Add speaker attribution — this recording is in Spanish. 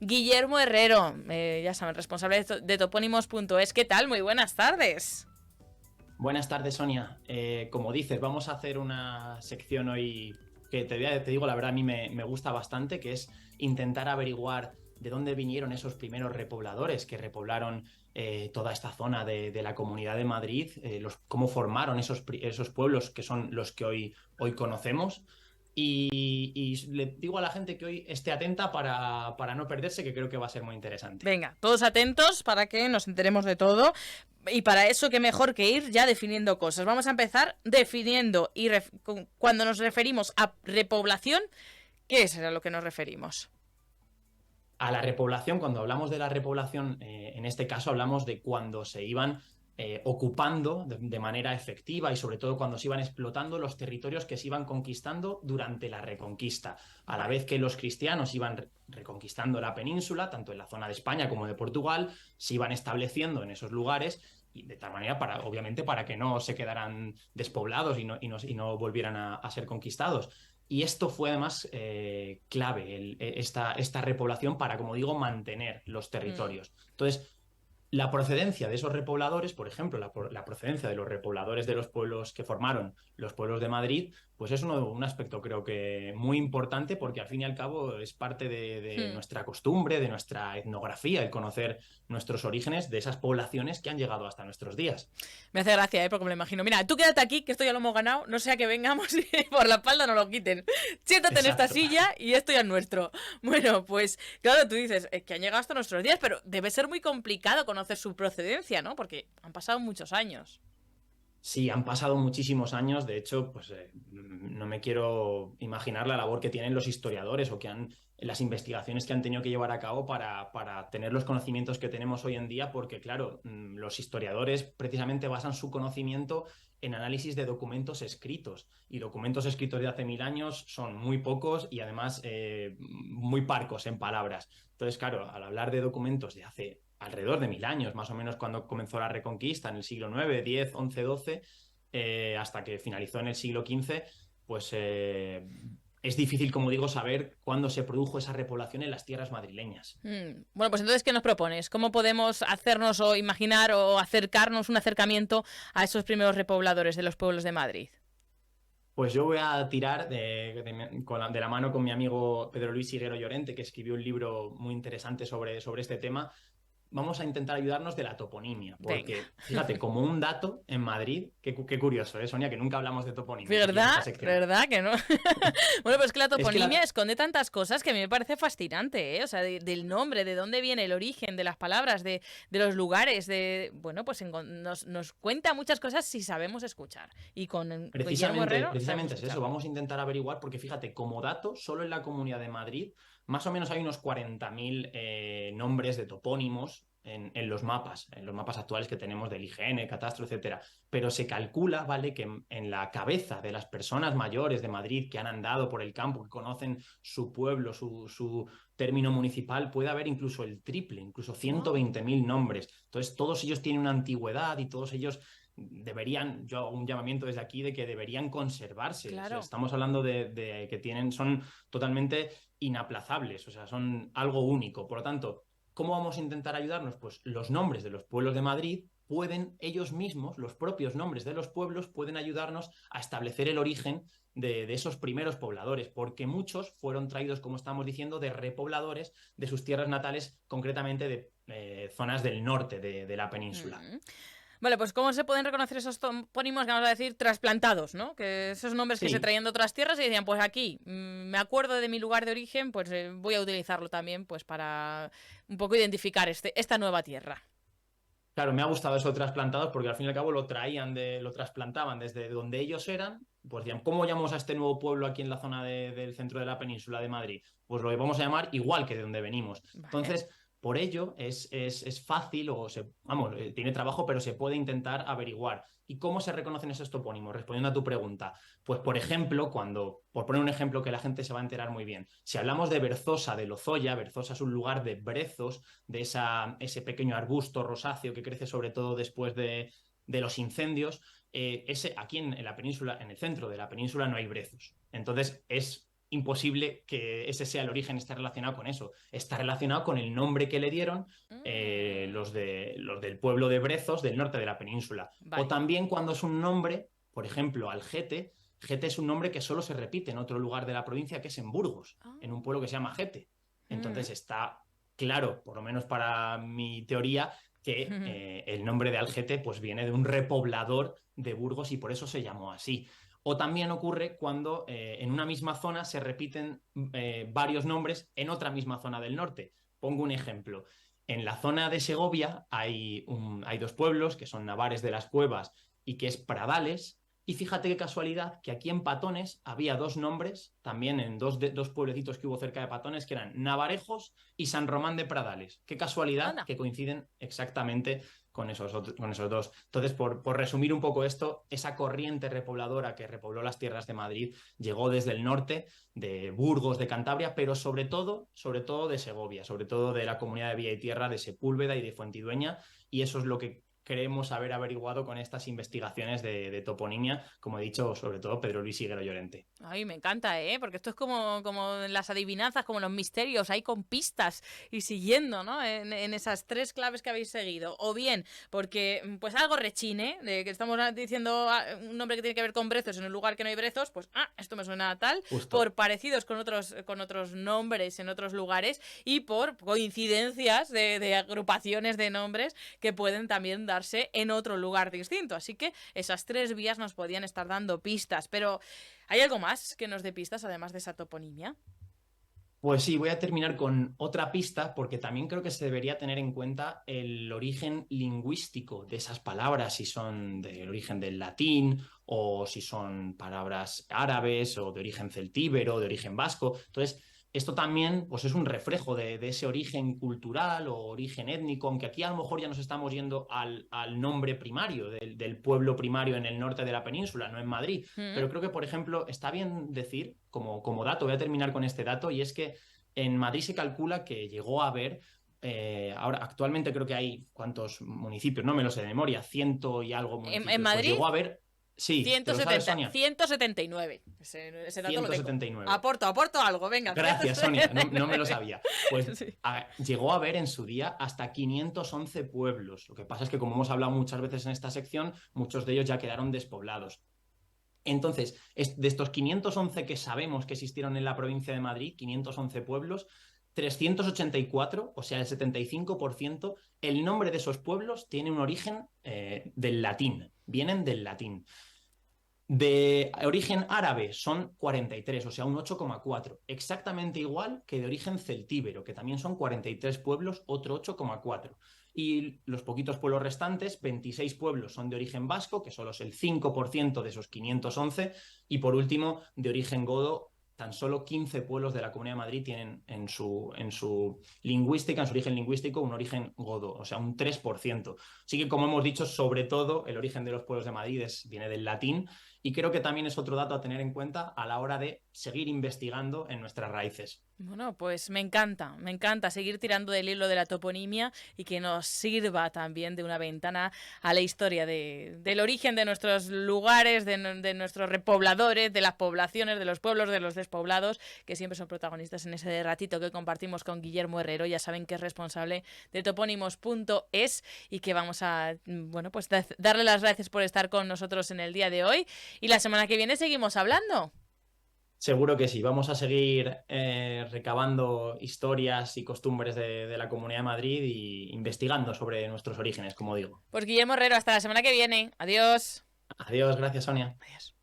Speaker 1: Guillermo Herrero, ya saben, responsable de topónimos.es. ¿Qué tal? Muy buenas tardes.
Speaker 2: Buenas tardes, Sonia. Como dices, vamos a hacer una sección hoy que te digo la verdad, a mí me gusta bastante, que es intentar averiguar de dónde vinieron esos primeros repobladores que repoblaron toda esta zona de la Comunidad de Madrid, cómo formaron esos pueblos que son los que hoy conocemos. Y le digo a la gente que hoy esté atenta para no perderse, que creo que va a ser muy interesante.
Speaker 1: Venga, todos atentos para que nos enteremos de todo. Y para eso, qué mejor que ir ya definiendo cosas. Vamos a empezar definiendo y cuando nos referimos a repoblación, ¿qué es a lo que nos referimos?
Speaker 2: A la repoblación, cuando hablamos de la repoblación, en este caso hablamos de cuando se iban ocupando de manera efectiva y sobre todo cuando se iban explotando los territorios que se iban conquistando durante la Reconquista. A la vez que los cristianos iban reconquistando la península, tanto en la zona de España como de Portugal, se iban estableciendo en esos lugares y de tal manera, obviamente, para que no se quedaran despoblados y no volvieran a ser conquistados. Y esto fue además clave, esta repoblación para, como digo, mantener los territorios. Entonces, la procedencia de esos repobladores, por ejemplo, la procedencia de los repobladores de los pueblos que formaron los pueblos de Madrid, pues es un aspecto creo que muy importante porque al fin y al cabo es parte de nuestra costumbre, de nuestra etnografía, el conocer nuestros orígenes de esas poblaciones que han llegado hasta nuestros días.
Speaker 1: Me hace gracia, porque me lo imagino. Mira, tú quédate aquí, que esto ya lo hemos ganado, no sea que vengamos y por la espalda no lo quiten. Siéntate en esta
Speaker 2: Exacto.
Speaker 1: silla y esto ya es nuestro. Bueno, pues claro, tú dices que han llegado hasta nuestros días, pero debe ser muy complicado conocer su procedencia, ¿no? Porque han pasado muchos años.
Speaker 2: Sí, han pasado muchísimos años. De hecho, pues no me quiero imaginar la labor que tienen los historiadores o las investigaciones que han tenido que llevar a cabo para tener los conocimientos que tenemos hoy en día, porque claro, los historiadores precisamente basan su conocimiento en análisis de documentos escritos. Y documentos escritos de hace 1000 años son muy pocos y además muy parcos en palabras. Entonces, claro, al hablar de documentos de hace alrededor de 1000 años, más o menos cuando comenzó la Reconquista, en el siglo IX, X, XI, XII, hasta que finalizó en el siglo XV, pues es difícil, como digo, saber cuándo se produjo esa repoblación en las tierras madrileñas.
Speaker 1: Bueno, pues entonces, ¿qué nos propones? ¿Cómo podemos hacernos o imaginar o acercarnos un acercamiento a esos primeros repobladores de los pueblos de Madrid?
Speaker 2: Pues yo voy a tirar de la mano con mi amigo Pedro Luis Higuero Llorente, que escribió un libro muy interesante sobre este tema. Vamos a intentar ayudarnos de la toponimia,
Speaker 1: Venga.
Speaker 2: porque fíjate, como un dato en Madrid, qué curioso, Sonia, que nunca hablamos de toponimias aquí en
Speaker 1: ¿Verdad?
Speaker 2: esta sección.
Speaker 1: ¿Verdad que no? Bueno, pues que la
Speaker 2: Es que
Speaker 1: toponimia esconde tantas cosas que a mí me parece fascinante, ¿eh? O sea, del nombre, de dónde viene el origen de las palabras, de los lugares, bueno, pues nos cuenta muchas cosas si sabemos escuchar. Y con Guillermo Herrero sabemos
Speaker 2: precisamente es eso,
Speaker 1: escucharlo.
Speaker 2: vamos a intentar averiguar, porque fíjate, como dato, solo en la Comunidad de Madrid, más o menos hay unos 40.000 nombres de topónimos en los mapas actuales que tenemos del IGN, Catastro, etcétera. Pero se calcula, ¿vale?, que en la cabeza de las personas mayores de Madrid que han andado por el campo, que conocen su pueblo, su término municipal, puede haber incluso el triple, incluso
Speaker 1: Oh,
Speaker 2: 120.000 nombres. Entonces, todos ellos tienen una antigüedad y todos ellos deberían, yo hago un llamamiento desde aquí de que deberían conservarse. O sea,
Speaker 1: claro.
Speaker 2: estamos hablando de que son totalmente inaplazables, o sea, son algo único. Por lo tanto, ¿cómo vamos a intentar ayudarnos? Pues los nombres de los pueblos de Madrid pueden ellos mismos, los propios nombres de los pueblos, pueden ayudarnos a establecer el origen de esos primeros pobladores, porque muchos fueron traídos, como estamos diciendo, de repobladores de sus tierras natales, concretamente de zonas del norte de la península.
Speaker 1: Mm. Vale, pues ¿cómo se pueden reconocer esos topónimos que vamos a decir trasplantados, ¿no? Que esos nombres que se
Speaker 2: Sí,
Speaker 1: traían de otras tierras y decían, pues aquí, me acuerdo de mi lugar de origen, pues voy a utilizarlo también pues para un poco identificar esta nueva tierra.
Speaker 2: claro, me ha gustado eso de trasplantados porque al fin y al cabo lo trasplantaban desde donde ellos eran. Pues decían, ¿cómo llamamos a este nuevo pueblo aquí en la zona del centro de la península de Madrid? Pues lo vamos a llamar igual que de donde venimos.
Speaker 1: Vale.
Speaker 2: Entonces, por ello es fácil vamos, tiene trabajo, pero se puede intentar averiguar. ¿Y cómo se reconocen esos topónimos? Respondiendo a tu pregunta, pues por ejemplo, por poner un ejemplo que la gente se va a enterar muy bien, si hablamos de Berzosa de Lozoya, Berzosa es un lugar de brezos, de ese pequeño arbusto rosáceo que crece sobre todo después de los incendios, aquí en la península, en el centro de la península no hay brezos. Entonces es imposible que ese sea el origen, esté relacionado con eso. Está relacionado con el nombre que le dieron los del pueblo de Brezos del norte de la península. O
Speaker 1: Vale.
Speaker 2: también cuando es un nombre, por ejemplo, Algete. Gete es un nombre que solo se repite en otro lugar de la provincia, que es en Burgos,
Speaker 1: Ah.
Speaker 2: en un pueblo que se llama Gete.
Speaker 1: Mm.
Speaker 2: Entonces está claro, por lo menos para mi teoría, que el nombre de Algete pues viene de un repoblador de Burgos y por eso se llamó así. O también ocurre cuando en una misma zona se repiten varios nombres en otra misma zona del norte. Pongo un ejemplo. En la zona de Segovia hay dos pueblos, que son Navares de las Cuevas y que es Pradales. Y fíjate qué casualidad que aquí en Patones había dos nombres, también en dos pueblecitos que hubo cerca de Patones, que eran Navarejos y San Román de Pradales. Qué casualidad
Speaker 1: Anda.
Speaker 2: que coinciden exactamente con esos dos. Entonces, por resumir un poco esto, esa corriente repobladora que repobló las tierras de Madrid llegó desde el norte, de Burgos, de Cantabria, pero sobre todo de Segovia, sobre todo de la comunidad de Villa y Tierra, de Sepúlveda y de Fuentidueña, y eso es lo que creemos haber averiguado con estas investigaciones de toponimia, como he dicho, sobre todo Pedro Luis Higuero Llorente.
Speaker 1: Ay, me encanta, ¿eh? Porque esto es como las adivinanzas, como los misterios, ahí con pistas y siguiendo, ¿no? En esas tres claves que habéis seguido. O bien, porque pues algo rechine, de que estamos diciendo un nombre que tiene que ver con brezos en un lugar que no hay brezos, pues, esto me suena a tal,
Speaker 2: Justo.
Speaker 1: por parecidos con otros nombres en otros lugares y por coincidencias de agrupaciones de nombres que pueden también darse en otro lugar distinto. Así que esas tres vías nos podían estar dando pistas, pero ¿hay algo más que nos dé pistas además de esa toponimia?
Speaker 2: Pues sí, voy a terminar con otra pista porque también creo que se debería tener en cuenta el origen lingüístico de esas palabras, si son del origen del latín o si son palabras árabes o de origen celtíbero, de origen vasco. Entonces, esto también pues, es un reflejo de ese origen cultural o origen étnico, aunque aquí a lo mejor ya nos estamos yendo al nombre primario del pueblo primario en el norte de la península, no en Madrid.
Speaker 1: ¿Mm?
Speaker 2: Pero creo que, por ejemplo, está bien decir, como dato, voy a terminar con este dato, y es que en Madrid se calcula que llegó a haber, ahora actualmente creo que hay, ¿cuántos municipios? No me lo sé de memoria, ciento y algo
Speaker 1: En
Speaker 2: municipios. Pues
Speaker 1: Madrid,
Speaker 2: llegó a haber, sí, ¿te lo sabes,
Speaker 1: 170,
Speaker 2: Sonia?
Speaker 1: 179. Ese dato lo tengo.
Speaker 2: 179.
Speaker 1: Aporto algo, venga.
Speaker 2: Gracias, Sonia, no me lo sabía. Pues
Speaker 1: Sí.
Speaker 2: llegó a haber en su día hasta 511 pueblos. Lo que pasa es que, como hemos hablado muchas veces en esta sección, muchos de ellos ya quedaron despoblados. Entonces, de estos 511 que sabemos que existieron en la provincia de Madrid, 511 pueblos, 384, o sea, el 75%, el nombre de esos pueblos tiene un origen del latín, vienen del latín. De origen árabe son 43, o sea, un 8,4. Exactamente igual que de origen celtíbero, que también son 43 pueblos, otro 8,4. Y los poquitos pueblos restantes, 26 pueblos son de origen vasco, que solo es el 5% de esos 511. Y por último, de origen godo, tan solo 15 pueblos de la Comunidad de Madrid tienen en su lingüística, en su origen lingüístico, un origen godo, o sea, un 3%. Así que, como hemos dicho, sobre todo el origen de los pueblos de Madrid viene del latín, y creo que también es otro dato a tener en cuenta a la hora de seguir investigando en nuestras raíces.
Speaker 1: Bueno, pues me encanta seguir tirando del hilo de la toponimia y que nos sirva también de una ventana a la historia del origen de nuestros lugares, de nuestros repobladores, de las poblaciones, de los pueblos, de los despoblados, que siempre son protagonistas en ese ratito que compartimos con Guillermo Herrero. Ya saben que es responsable de topónimos.es y que vamos a, bueno, pues darle las gracias por estar con nosotros en el día de hoy. Y la semana que viene seguimos hablando.
Speaker 2: Seguro que sí, vamos a seguir recabando historias y costumbres de la Comunidad de Madrid y investigando sobre nuestros orígenes, como digo.
Speaker 1: Pues Guillermo Herrero, hasta la semana que viene. Adiós.
Speaker 2: Adiós, gracias, Sonia.
Speaker 1: Adiós.